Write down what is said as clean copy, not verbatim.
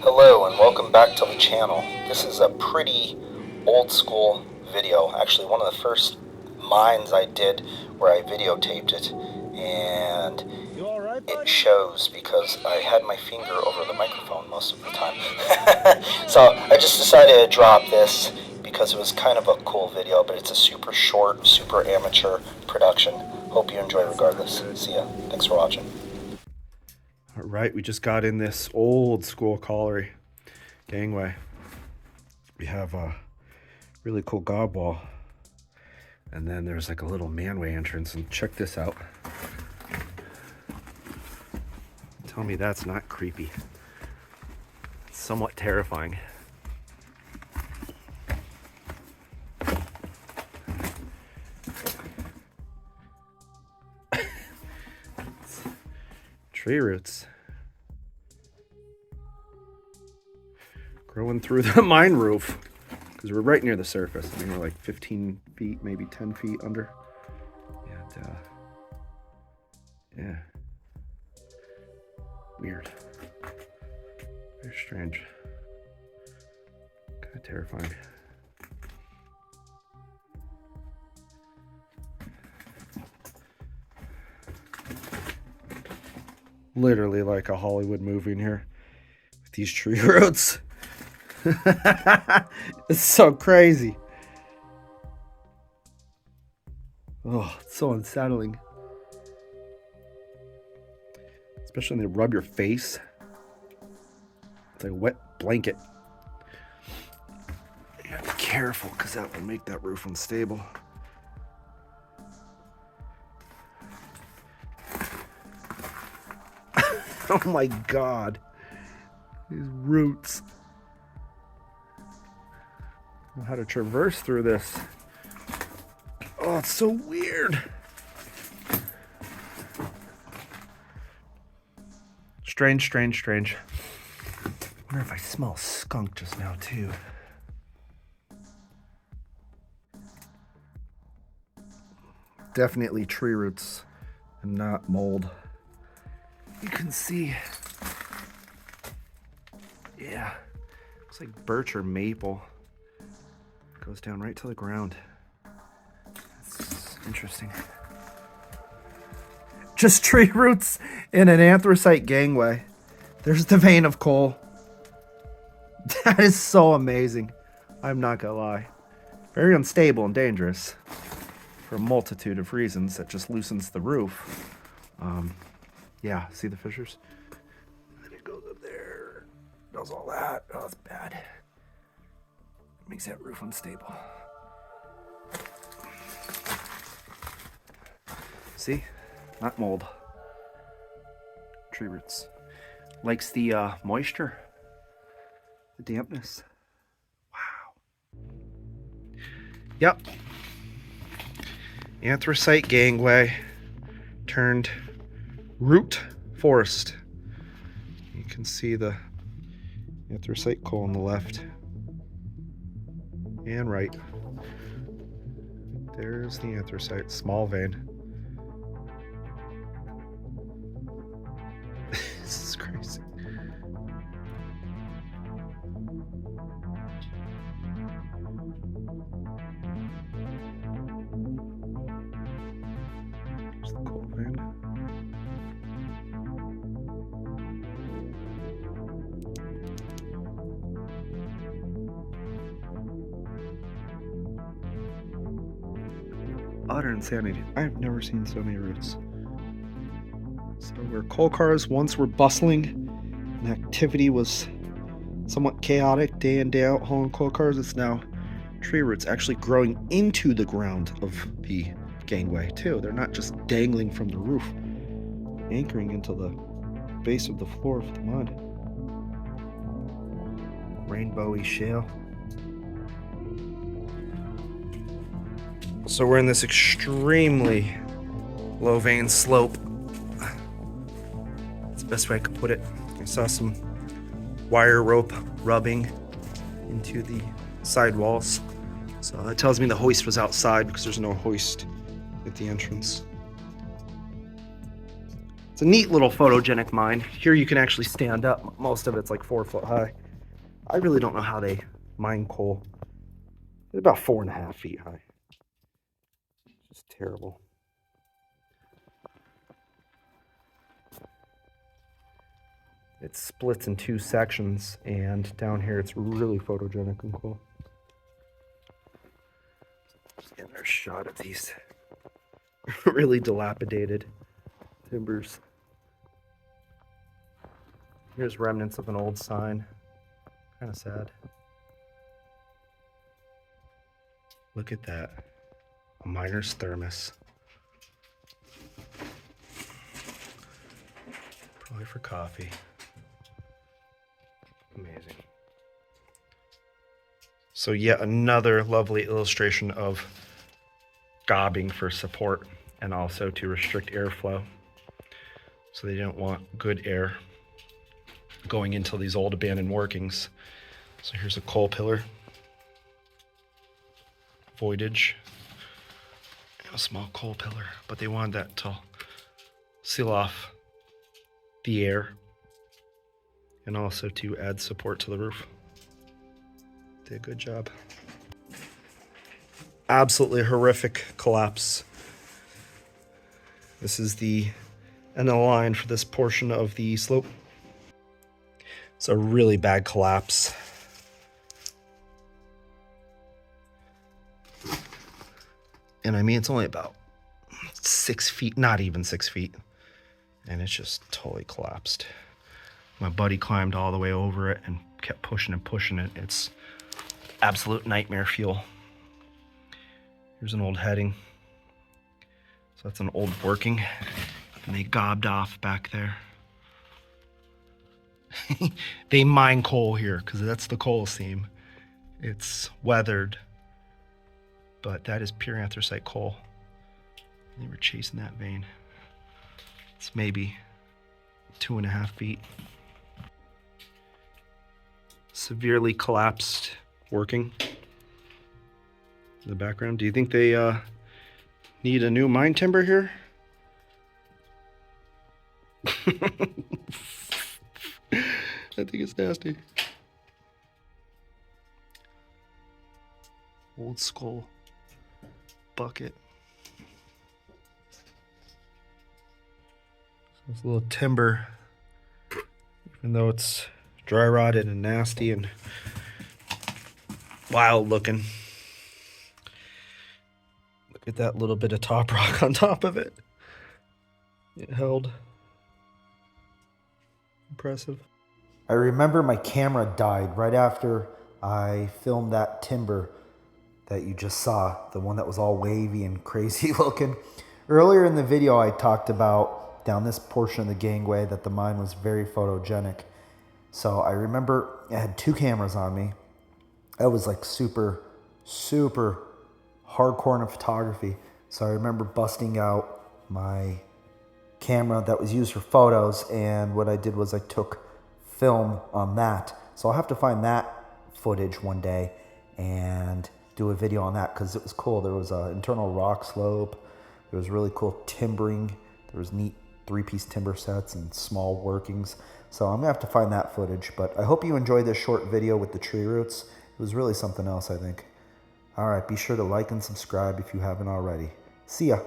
Hello and welcome back to the channel. This is a pretty old school video, actually one of the first mines I did where I videotaped it, and it shows because I had my finger over the microphone most of the time. So I just decided to drop this because it was kind of a cool video, but it's a super short, super amateur production. Hope you enjoy regardless. See ya. Thanks for watching. All right, we just got in this old school colliery gangway. We have a really cool gob wall, and then there's like a little manway entrance, and check this out. Tell me that's not creepy. It's somewhat terrifying. Tree roots growing through the mine roof because we're right near the surface. I mean, we're like 15 feet, maybe 10 feet under. And yeah, weird, very strange, kind of terrifying. Literally like a Hollywood movie in here with these tree roots. It's so crazy. Oh, it's so unsettling. Especially when they rub your face. It's like a wet blanket. You gotta be careful because that will make that roof unstable. Oh my God, these roots. I don't know how to traverse through this. Oh, it's so weird. Strange, strange, strange. I wonder if I smell skunk just now too. Definitely tree roots and not mold. You can see, yeah, looks like birch or maple. Goes down right to the ground. That's interesting. Just tree roots in an anthracite gangway. There's the vein of coal. That is so amazing. I'm not gonna lie. Very unstable and dangerous for a multitude of reasons. That just loosens the roof. Yeah, see the fissures? And then it goes up there, does all that. Oh, it's bad. It makes that roof unstable. See? Not mold. Tree roots. Likes the moisture, the dampness. Wow. Yep. Anthracite gangway turned root forest. You can see the anthracite coal on the left and right. There's the anthracite, small vein. This is crazy. There's the coal vein. Utter insanity. I've never seen so many roots. So where coal cars once were bustling and activity was somewhat chaotic day in, day out hauling coal cars, it's now tree roots actually growing into the ground of the gangway too. They're not just dangling from the roof, anchoring into the base of the floor of the mud. Rainbowy shale. So we're in this extremely low vein slope. That's the best way I could put it. I saw some wire rope rubbing into the side walls. So that tells me the hoist was outside because there's no hoist at the entrance. It's It's a neat little photogenic mine. Here you can actually stand up. Most of it's like 4 foot high. I really don't know how they mine coal. It's about 4.5 feet high. Just terrible. It splits in 2 sections, and down here it's really photogenic and cool. Just getting a shot of these really dilapidated timbers. Here's remnants of an old sign. Kind of sad. Look at that. A miner's thermos. Probably for coffee. Amazing. So yet another lovely illustration of gobbing for support and also to restrict airflow. So they don't want good air going into these old abandoned workings. So here's a coal pillar, voidage, and a small coal pillar, but they wanted that to seal off the air and also to add support to the roof. Did a good job. Absolutely horrific collapse. This is the end of the line for this portion of the slope. It's a really bad collapse. And I mean, it's only about 6 feet, not even 6 feet. And it's just totally collapsed. My buddy climbed all the way over it and kept pushing and pushing it. It's absolute nightmare fuel. Here's an old heading. So that's an old working. And they gobbed off back there. They mine coal here because that's the coal seam. It's weathered, but that is pure anthracite coal. They were chasing that vein. It's maybe 2.5 feet. Severely collapsed working in the background. Do you think they need a new mine timber here? I think it's nasty. Old skull bucket. So this little timber, even though it's dry rotted and nasty and wild looking. Look at that little bit of top rock on top of it. It held. Impressive. I remember my camera died right after I filmed that timber that you just saw, the one that was all wavy and crazy looking. Earlier in the video, I talked about down this portion of the gangway that the mine was very photogenic. So I remember I had 2 cameras on me. I was like super hardcore in photography. So I remember busting out my camera that was used for photos, and what I did was I took film on that. So I'll have to find that footage one day and do a video on that because it was cool. There was an internal rock slope. There was really cool timbering. There was neat 3-piece timber sets and small workings. So I'm gonna have to find that footage, but I hope you enjoyed this short video with the tree roots. It was really something else, I think. All right, be sure to like and subscribe if you haven't already. See ya.